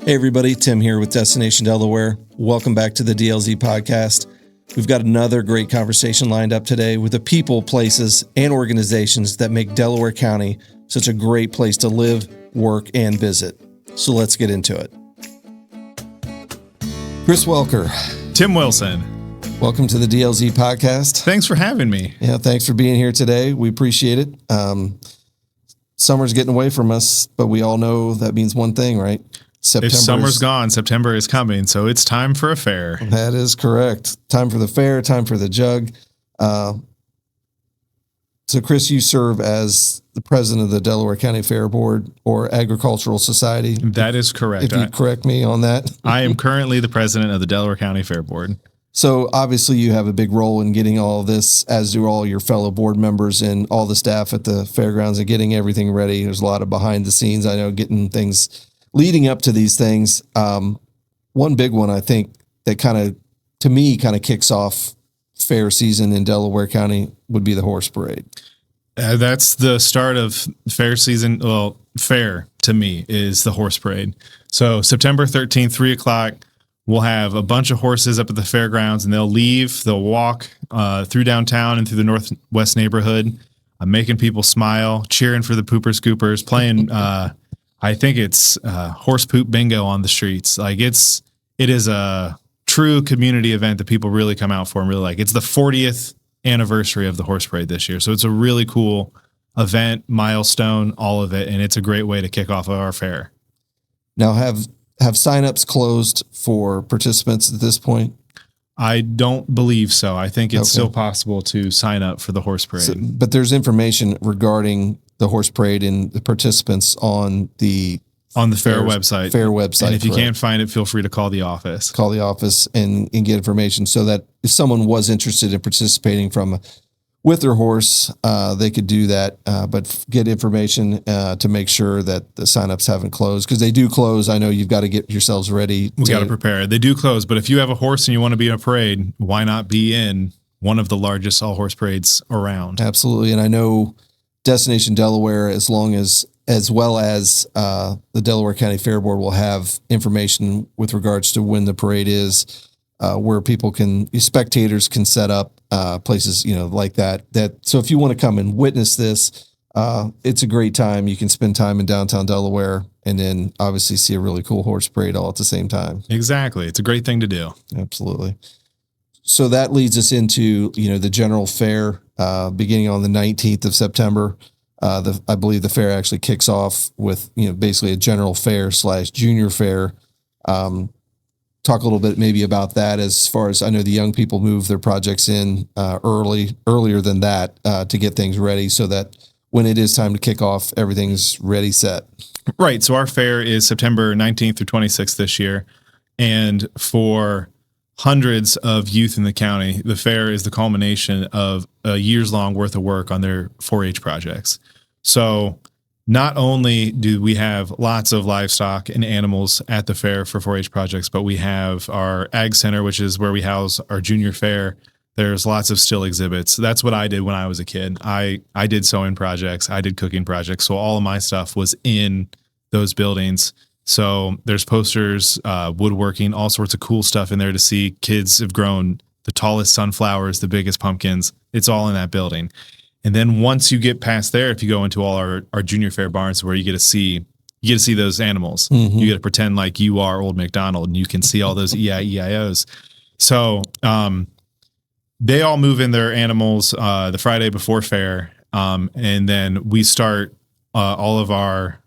Hey everybody, Tim here with Destination Delaware. Welcome back to the DLZ Podcast. We've got another great conversation lined up today with the people, places, and organizations that make Delaware County such a great place to live, work, and visit. So let's get into it. Chris Welker. Tim Wilson. Welcome to the DLZ Podcast. Thanks for having me. Yeah, thanks for being here today. We appreciate it. Summer's getting away from us, but we all know that means one thing, right? If summer's gone, September is coming, so it's time for a fair. That is correct. Time for the fair, time for the jug. So, Chris, you serve as the president of the Delaware County Fair Board or Agricultural Society. That is correct. If you correct me on that. I am currently the president of the Delaware County Fair Board. So, obviously, you have a big role in getting all of this, as do all your fellow board members and all the staff at the fairgrounds and getting everything ready. There's a lot of behind the scenes, I know, getting things leading up to these things. One big one, I think, that to me, kicks off fair season in Delaware County would be the horse parade. That's the start of fair season. Well, fair to me is the horse parade. So September 13th, 3:00, we'll have a bunch of horses up at the fairgrounds, and they'll walk through downtown and through the northwest neighborhood, making people smile, cheering for the pooper scoopers, playing I think it's horse poop bingo on the streets. Like it is a true community event that people really come out for and really like. It's the 40th anniversary of the horse parade this year. So it's a really cool event, milestone, all of it. And it's a great way to kick off our fair. Now have signups closed for participants at this point? I don't believe so. I think it's still possible to sign up for the horse parade. But there's information regarding the horse parade and the participants on the fair website. Fair website. And if you can't find it, feel free to call the office. Call the office and get information so that if someone was interested in participating with their horse, they could do that, but get information to make sure that the signups haven't closed, because they do close. I know you've got to get yourselves ready. We got to prepare. They do close, but if you have a horse and you want to be in a parade, why not be in one of the largest all horse parades around? Absolutely. And I know Destination Delaware, as well as the Delaware County Fair Board, will have information with regards to when the parade is, where spectators can set up places, like that. So if you want to come and witness this, it's a great time. You can spend time in downtown Delaware and then obviously see a really cool horse parade all at the same time. Exactly. It's a great thing to do. Absolutely. So that leads us into, the general fair, beginning on the 19th of September. I believe the fair actually kicks off with, basically a general fair / junior fair. Talk a little bit maybe about that, as far as I know the young people move their projects in earlier than that to get things ready so that when it is time to kick off, everything's ready, set. Right. So our fair is September 19th through 26th this year. And for hundreds of youth in the county, the fair is the culmination of a year's long worth of work on their 4-H projects. So not only do we have lots of livestock and animals at the fair for 4-H projects, but we have our ag center, which is where we house our junior fair. There's lots of still exhibits. That's what I did when I was a kid. I did sewing projects. I did cooking projects. So all of my stuff was in those buildings. So there's posters, woodworking, all sorts of cool stuff in there to see. Kids have grown the tallest sunflowers, the biggest pumpkins. It's all in that building. And then once you get past there, if you go into all our junior fair barns, where you get to see those animals, you get to pretend like you are Old MacDonald and you can see all those E-I-E-I-O's. So they all move in their animals the Friday before fair. And then we start all of our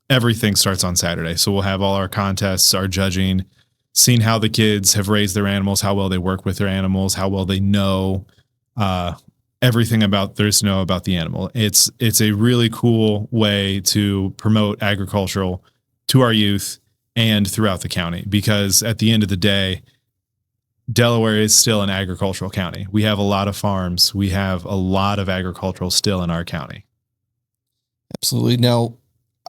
everything starts on Saturday. So we'll have all our contests, our judging, seeing how the kids have raised their animals, how well they work with their animals, how well they know everything about the animal. It's a really cool way to promote agricultural to our youth and throughout the county, because at the end of the day, Delaware is still an agricultural county. We have a lot of farms. We have a lot of agricultural still in our county. Absolutely. Now,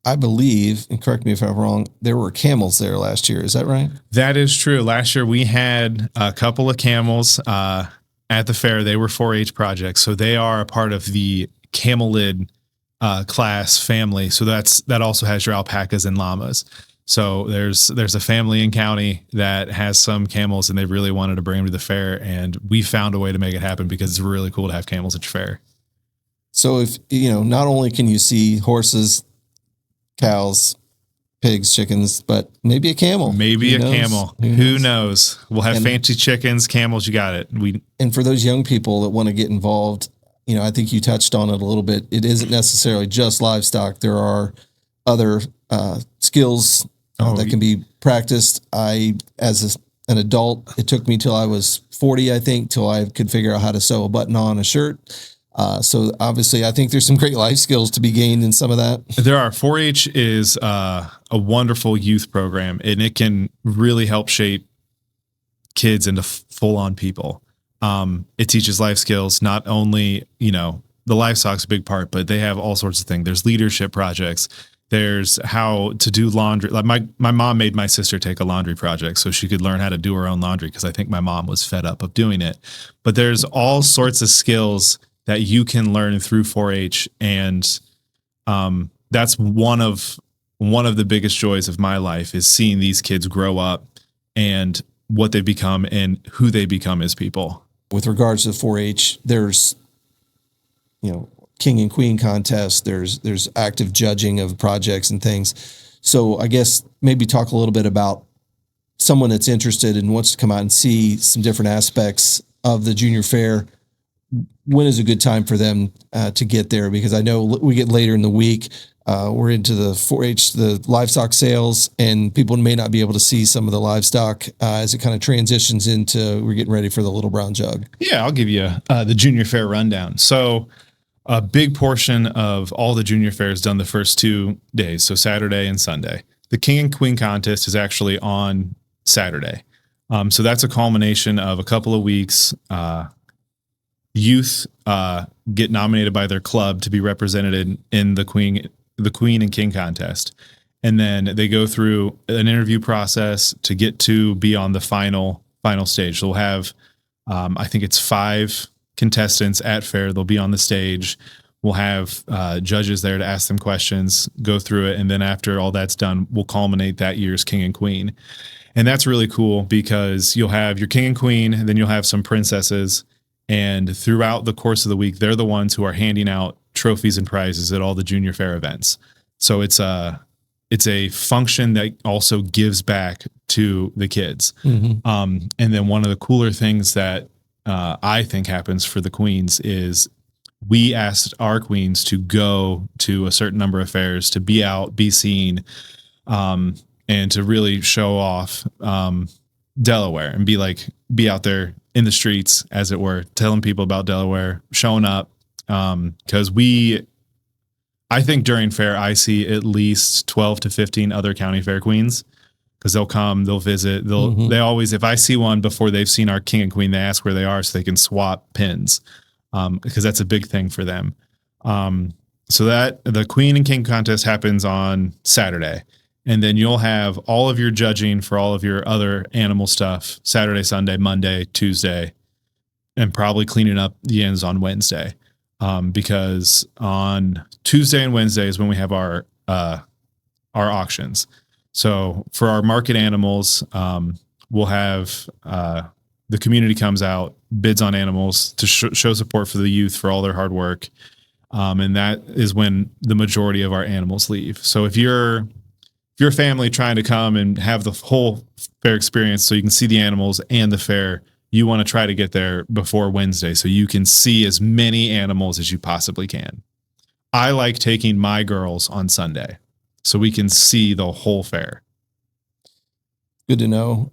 I believe, and correct me if I'm wrong, there were camels there last year. Is that right? That is true. Last year we had a couple of camels at the fair. They were 4-H projects, so they are a part of the camelid class family. So that also has your alpacas and llamas. So there's a family in county that has some camels, and they really wanted to bring them to the fair, and we found a way to make it happen because it's really cool to have camels at your fair. So if, not only can you see horses, cows, pigs, chickens, but maybe a camel. Maybe camel. Who knows? We'll have fancy chickens, camels. You got it. And for those young people that want to get involved, I think you touched on it a little bit. It isn't necessarily just livestock. There are other skills that can be practiced. As an adult, it took me till I was 40, I think, till I could figure out how to sew a button on a shirt. So obviously, I think there's some great life skills to be gained in some of that. There are. 4-H is a wonderful youth program, and it can really help shape kids into full-on people. It teaches life skills, not only, the livestock's a big part, but they have all sorts of things. There's leadership projects. There's how to do laundry. Like my mom made my sister take a laundry project so she could learn how to do her own laundry, because I think my mom was fed up of doing it. But there's all sorts of skills that you can learn through 4-H, and that's one of the biggest joys of my life, is seeing these kids grow up and what they become and who they become as people. With regards to 4-H, there's king and queen contest. There's active judging of projects and things. So I guess maybe talk a little bit about someone that's interested and wants to come out and see some different aspects of the junior fair. When is a good time for them to get there? Because I know we get later in the week, we're into the 4-H, the livestock sales, and people may not be able to see some of the livestock as it kind of transitions into, we're getting ready for the Little Brown Jug. Yeah, I'll give you the junior fair rundown. So a big portion of all the junior fair is done the first 2 days, so Saturday and Sunday. The King and Queen contest is actually on Saturday. So that's a culmination of a couple of weeks. Youth get nominated by their club to be represented in the Queen and King contest. And then they go through an interview process to get to be on the final stage. So we'll have, I think it's 5 contestants at fair. They'll be on the stage. We'll have judges there to ask them questions, go through it. And then after all that's done, we'll culminate that year's King and Queen. And that's really cool because you'll have your King and Queen, and then you'll have some princesses. And throughout the course of the week, they're the ones who are handing out trophies and prizes at all the junior fair events. So it's a function that also gives back to the kids. Mm-hmm. And then one of the cooler things that I think happens for the queens is we asked our queens to go to a certain number of fairs, to be out, be seen, and to really show off Delaware and be out there in the streets, as it were, telling people about Delaware, showing up. Because I think during fair, I see at least 12 to 15 other county fair queens, because they'll come, they'll visit, they always, if I see one before they've seen our King and Queen, they ask where they are so they can swap pins, because that's a big thing for them. So that the Queen and King contest happens on Saturday. And then you'll have all of your judging for all of your other animal stuff Saturday, Sunday, Monday, Tuesday, and probably cleaning up the ends on Wednesday. Because on Tuesday and Wednesday is when we have our auctions. So for our market animals, we'll have the community comes out, bids on animals to show support for the youth for all their hard work. And that is when the majority of our animals leave. So if you're a family trying to come and have the whole fair experience so you can see the animals and the fair, you want to try to get there before Wednesday so you can see as many animals as you possibly can. I like taking my girls on Sunday so we can see the whole fair. Good to know.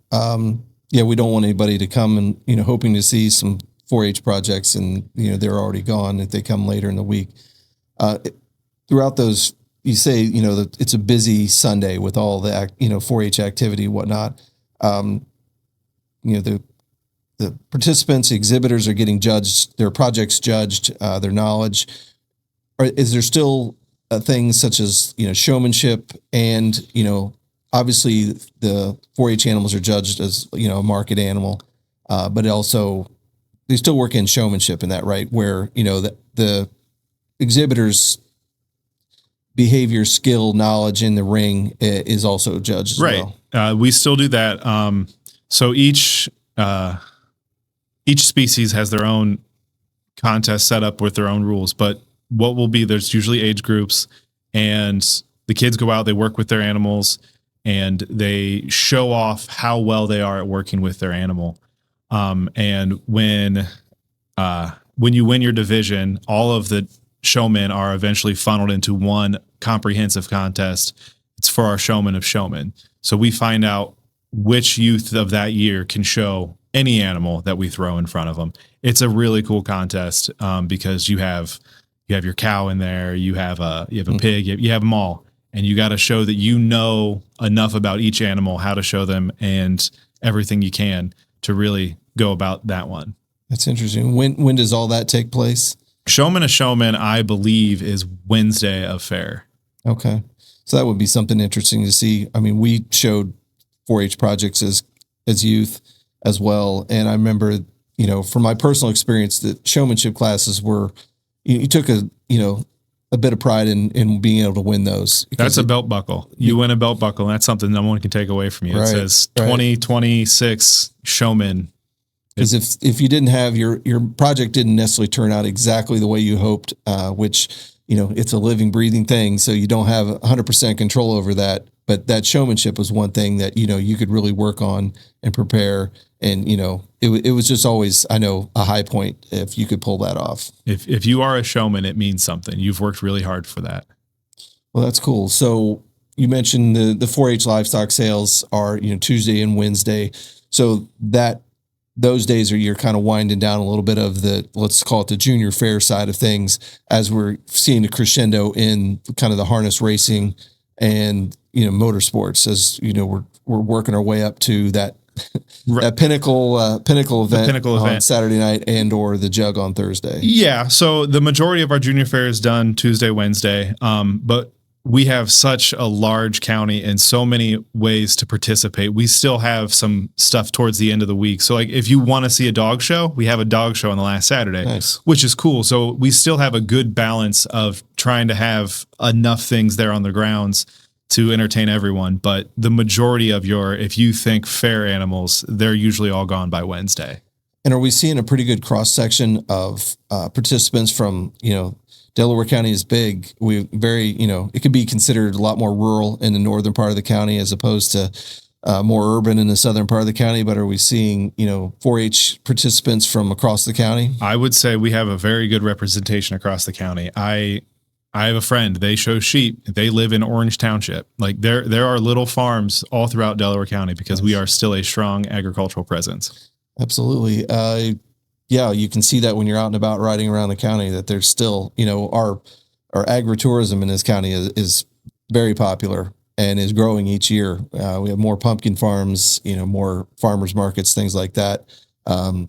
Yeah, we don't want anybody to come and, hoping to see some 4-H projects and, they're already gone if they come later in the week. Throughout those, you say, that it's a busy Sunday with all the, 4-H activity and whatnot. The participants, exhibitors are getting judged, their projects judged, their knowledge. Is there still things such as, showmanship and, obviously the 4-H animals are judged as, a market animal, but also they still work in showmanship in that, right? Where, the exhibitors behavior, skill, knowledge in the ring is also judged as well. We still do that. So each species has their own contest set up with their own rules, but what will be, there's usually age groups, and the kids go out, they work with their animals, and they show off how well they are at working with their animal. And when you win your division, all of the showmen are eventually funneled into one comprehensive contest. It's for our showmen of showmen. So we find out which youth of that year can show any animal that we throw in front of them. It's a really cool contest because you have your cow in there, you have a pig, you have them all, and you got to show that you know enough about each animal, how to show them, and everything you can to really go about that one. That's interesting. When does all that take place? Showman of Showman, I believe, is Wednesday of fair. Okay. So that would be something interesting to see. I mean, we showed 4-H projects as youth as well. And I remember, from my personal experience, the showmanship classes were, you took a bit of pride in being able to win those. That's a belt buckle. You win a belt buckle, and that's something no one can take away from you. Right, it says 2026 showman. Because if you didn't have your project didn't necessarily turn out exactly the way you hoped, which, it's a living, breathing thing. So you don't have 100% control over that. But that showmanship was one thing that, you could really work on and prepare. And, it was just always, I know, a high point if you could pull that off. If you are a showman, it means something. You've worked really hard for that. Well, that's cool. So you mentioned the 4-H livestock sales are, Tuesday and Wednesday. So those days you're kind of winding down a little bit of let's call it the junior fair side of things, as we're seeing a crescendo in kind of the harness racing and, motorsports, as, we're working our way up to that pinnacle event on Saturday night or the jug on Thursday. Yeah. So the majority of our junior fair is done Tuesday, Wednesday. But we have such a large county and so many ways to participate. We still have some stuff towards the end of the week. So if you want to see a dog show, we have a dog show on the last Saturday, nice, which is cool. So we still have a good balance of trying to have enough things there on the grounds to entertain everyone. But the majority of if you think fair animals, they're usually all gone by Wednesday. And are we seeing a pretty good cross section of participants from, Delaware County is big. It could be considered a lot more rural in the northern part of the county as opposed to more urban in the southern part of the county. But are we seeing, 4-H participants from across the county? I would say we have a very good representation across the county. I have a friend, they show sheep. They live in Orange Township. There are little farms all throughout Delaware County because we are still a strong agricultural presence. Absolutely. Yeah, you can see that when you're out and about riding around the county, that there's still, our agritourism in this county is very popular and is growing each year. We have more pumpkin farms, more farmers markets, things like that.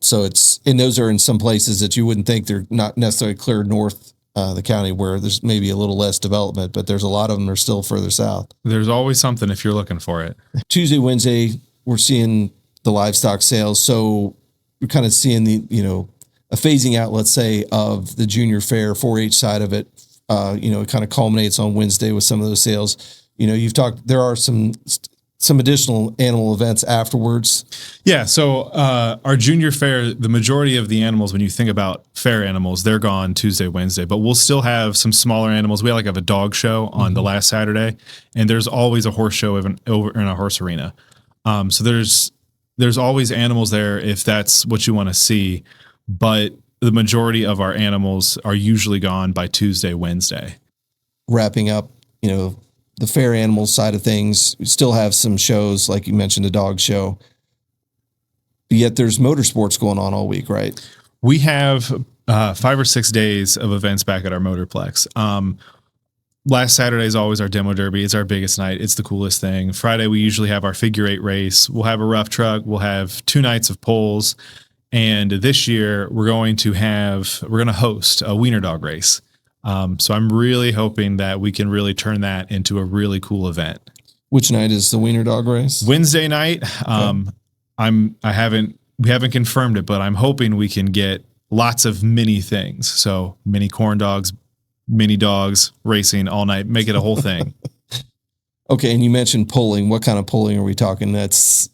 So those are in some places that you wouldn't think they're not necessarily clear north the county, where there's maybe a little less development, but there's a lot of them that are still further south. There's always something if you're looking for it. Tuesday, Wednesday, we're seeing the livestock sales. So we're kind of seeing a phasing out, let's say, of the junior fair 4-H side of it. It kind of culminates on Wednesday with some of those sales. You've talked, there are some additional animal events afterwards. Yeah. So our junior fair, the majority of the animals, when you think about fair animals, they're gone Tuesday, Wednesday, but we'll still have some smaller animals. We have a dog show on the last Saturday, and there's always a horse show over in a horse arena. So there's always animals there if that's what you want to see, but the majority of our animals are usually gone by Tuesday, Wednesday. Wrapping up, the fair animals side of things, we still have some shows, like you mentioned, a dog show, but yet there's motorsports going on all week, right? We have 5 or 6 days of events back at our Motorplex. Last Saturday is always our demo derby. It's our biggest night. It's the coolest thing. Friday, we usually have our figure 8 race. We'll have a rough truck. We'll have 2 nights of poles. And this year we're going to host a wiener dog race. So I'm really hoping that we can really turn that into a really cool event. Which night is the wiener dog race? Wednesday night. Okay. We haven't confirmed it, but I'm hoping we can get lots of mini things. So mini corn dogs, mini dogs racing all night, make it a whole thing. Okay, and you mentioned pulling. What kind of pulling are we talking? That's,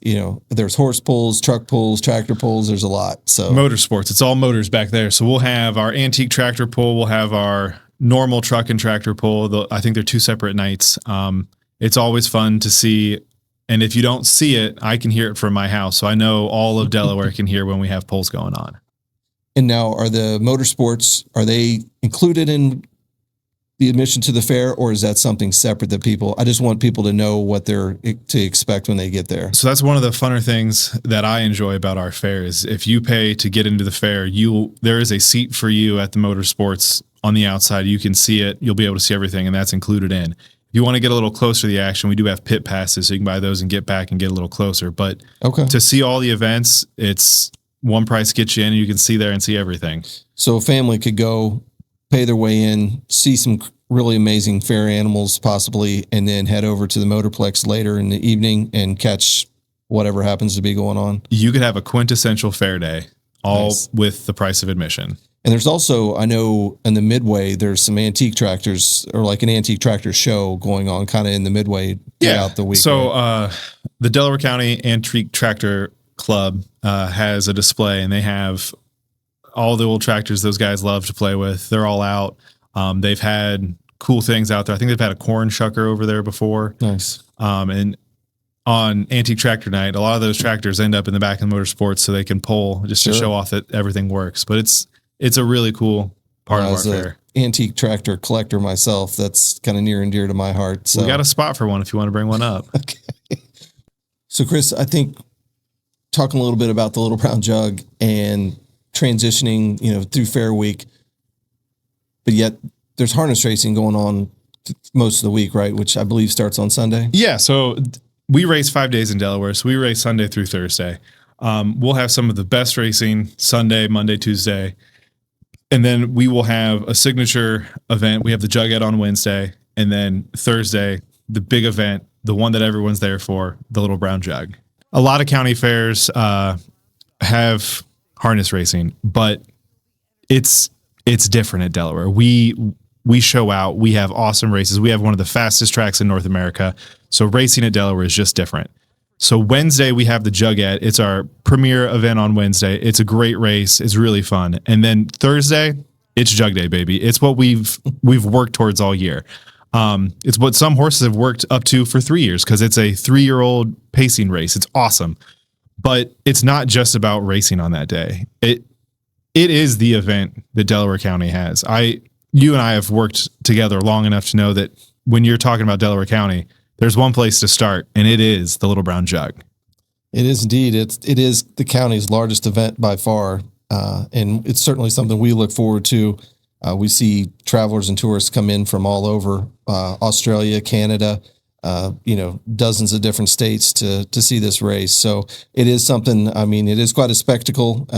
there's horse pulls, truck pulls, tractor pulls. There's a lot. So motorsports, it's all motors back there. So we'll have our antique tractor pull. We'll have our normal truck and tractor pull. I think they're two separate nights. It's always fun to see. And if you don't see it, I can hear it from my house. So I know all of Delaware can hear when we have pulls going on. And now, are the motorsports, are they included in the admission to the fair, or is that something separate that I just want people to know what they're to expect when they get there? So that's one of the funner things that I enjoy about our fair is if you pay to get into the fair, there is a seat for you at the motorsports on the outside. You can see it. You'll be able to see everything, and that's included in. If you want to get a little closer to the action, we do have pit passes, so you can buy those and get back and get a little closer. But to see all the events, it's one price gets you in, and you can see there and see everything. So a family could go, pay their way in, see some really amazing fair animals possibly, and then head over to the Motorplex later in the evening and catch whatever happens to be going on. You could have a quintessential fair day, all with the price of admission. And there's also, I know in the Midway, there's some antique tractors, or like an antique tractor show going on kind of in the Midway throughout the week. So the Delaware County Antique Tractor Club has a display, and they have all the old tractors those guys love to play with. They're all out. They've had cool things out there. I think they've had a corn shucker over there before. Nice. And on Antique Tractor Night, a lot of those tractors end up in the back of motorsports so they can pull just to show off that everything works. But it's a really cool part of our fair. Antique tractor collector myself, that's kind of near and dear to my heart. So we got a spot for one if you want to bring one up. Okay. So Chris, I think talking a little bit about the Little Brown Jug and transitioning, through Fair Week, but yet there's harness racing going on most of the week, right? Which I believe starts on Sunday. Yeah. So we race 5 days in Delaware. So we race Sunday through Thursday. We'll have some of the best racing Sunday, Monday, Tuesday. And then we will have a signature event. We have the Jughead on Wednesday. And then Thursday, the big event, the one that everyone's there for, the Little Brown Jug. A lot of county fairs have harness racing, but it's different at Delaware. We show out. We have awesome races. We have one of the fastest tracks in North America. So racing at Delaware is just different. So Wednesday we have the Jughead. It's our premier event on Wednesday. It's a great race. It's really fun. And then Thursday, it's Jug Day, baby. It's what we've worked towards all year. It's what some horses have worked up to for 3 years because it's a 3-year-old pacing race. It's awesome. But it's not just about racing on that day. It is the event that Delaware County has. You and I have worked together long enough to know that when you're talking about Delaware County, there's one place to start, and it is the Little Brown Jug. It is indeed. It is the county's largest event by far, and it's certainly something we look forward to. We see travelers and tourists come in from all over Australia, Canada, dozens of different states to see this race. So it is something. I mean, it is quite a spectacle.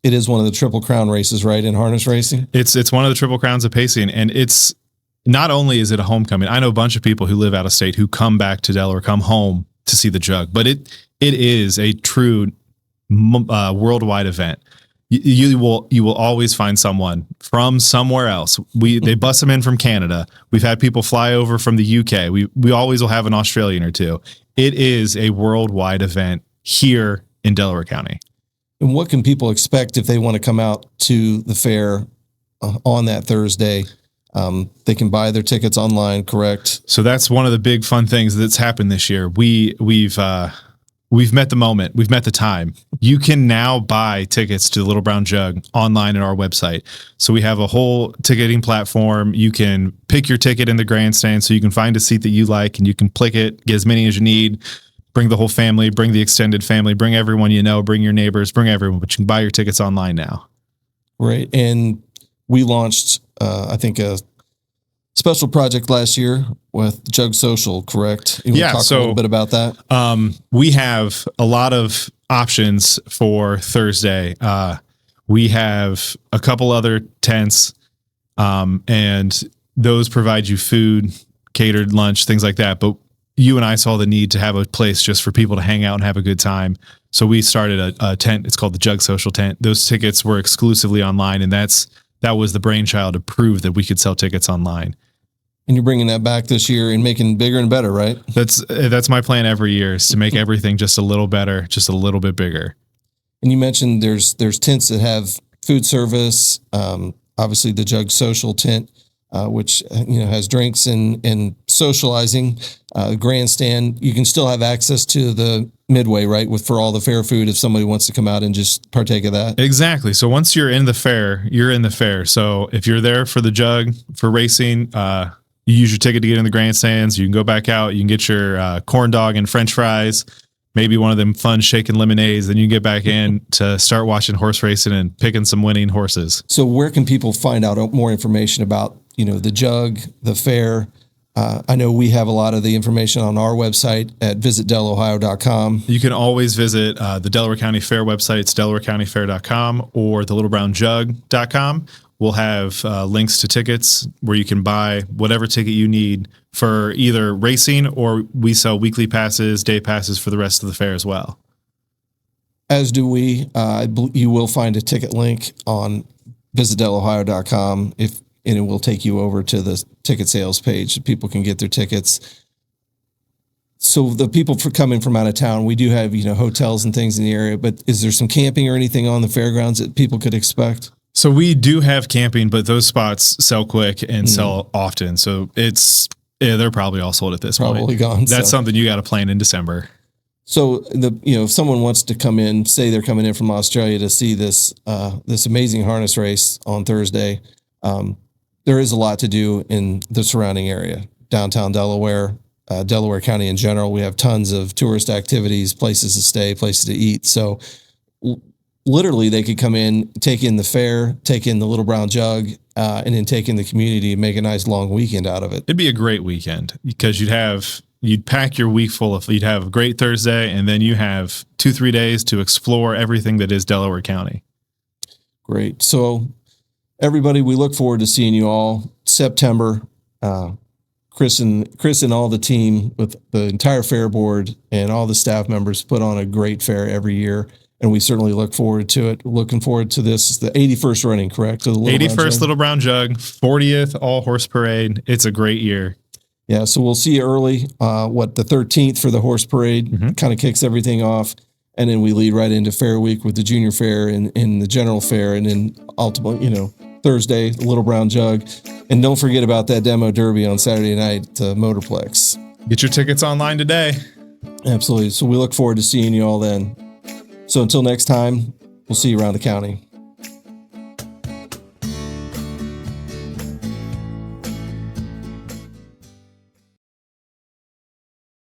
It is one of the Triple Crown races, right, in harness racing? It's one of the Triple Crowns of pacing, and it's not only is it a homecoming. I know a bunch of people who live out of state who come back to Delaware, come home to see the Jug, but it is a true worldwide event. You will always find someone from somewhere else. They bus them in from Canada. We've had people fly over from the UK. We always will have an Australian or two. It is a worldwide event here in Delaware County. And what can people expect if they want to come out to the fair on that Thursday? They can buy their tickets online, correct? So that's one of the big fun things that's happened this year. We've met the moment. We've met the time. You can now buy tickets to the Little Brown Jug online at our website. So we have a whole ticketing platform. You can pick your ticket in the grandstand so you can find a seat that you like and you can click it, get as many as you need, bring the whole family, bring the extended family, bring everyone you know, bring your neighbors, bring everyone, but you can buy your tickets online now. Right. And we launched, I think, a special project last year with Jug Social, correct? You want to talk a little bit about that? We have a lot of options for Thursday. We have a couple other tents, and those provide you food, catered lunch, things like that. But you and I saw the need to have a place just for people to hang out and have a good time. So we started a tent. It's called the Jug Social Tent. Those tickets were exclusively online, and that's that was the brainchild to prove that we could sell tickets online. And you're bringing that back this year and making it bigger and better, right? That's my plan every year, is to make everything just a little better, just a little bit bigger. And you mentioned there's tents that have food service, obviously the Jug Social tent, which has drinks and socializing, grandstand. You can still have access to the midway, right, for all the fair food if somebody wants to come out and just partake of that. Exactly. So once you're in the fair, you're in the fair. So if you're there for the Jug, for racing, you use your ticket to get in the grandstands. You can go back out. You can get your corn dog and French fries, maybe one of them fun shaken lemonades. Then you get back in to start watching horse racing and picking some winning horses. So where can people find out more information about, the Jug, the fair? I know we have a lot of the information on our website at visitdelohio.com. You can always visit the Delaware County Fair website. It's delawarecountyfair.com or the littlebrownjug.com. We'll have links to tickets where you can buy whatever ticket you need for either racing, or we sell weekly passes, day passes for the rest of the fair as well. As do we. You will find a ticket link on visitdelohio.com and it will take you over to the ticket sales page so people can get their tickets. So the people coming from out of town, we do have, hotels and things in the area, but is there some camping or anything on the fairgrounds that people could expect? So we do have camping, but those spots sell quick and sell often. So they're probably all sold at this point. Probably gone. That's something you got to plan in December. So if someone wants to come in, say they're coming in from Australia to see this amazing harness race on Thursday, there is a lot to do in the surrounding area, downtown Delaware, Delaware County in general. We have tons of tourist activities, places to stay, places to eat. So literally they could come in, take in the fair, take in the Little Brown Jug, and then take in the community and make a nice long weekend out of it. It'd be a great weekend because you'd pack your week you'd have a great Thursday, and then you have 2-3 days to explore everything that is Delaware County. Great. So everybody, we look forward to seeing you all September. Chris and all the team with the entire fair board and all the staff members put on a great fair every year. And we certainly look forward to it. Looking forward to this. It's the 81st running, correct? The 81st Little Brown Jug, 40th All Horse Parade. It's a great year. Yeah, so we'll see you early. The 13th for the horse parade kind of kicks everything off. And then we lead right into Fair Week with the Junior Fair and the General Fair. And then ultimately, Thursday, the Little Brown Jug. And don't forget about that demo derby on Saturday night, Motorplex. Get your tickets online today. Absolutely. So we look forward to seeing you all then. So until next time, we'll see you around the county.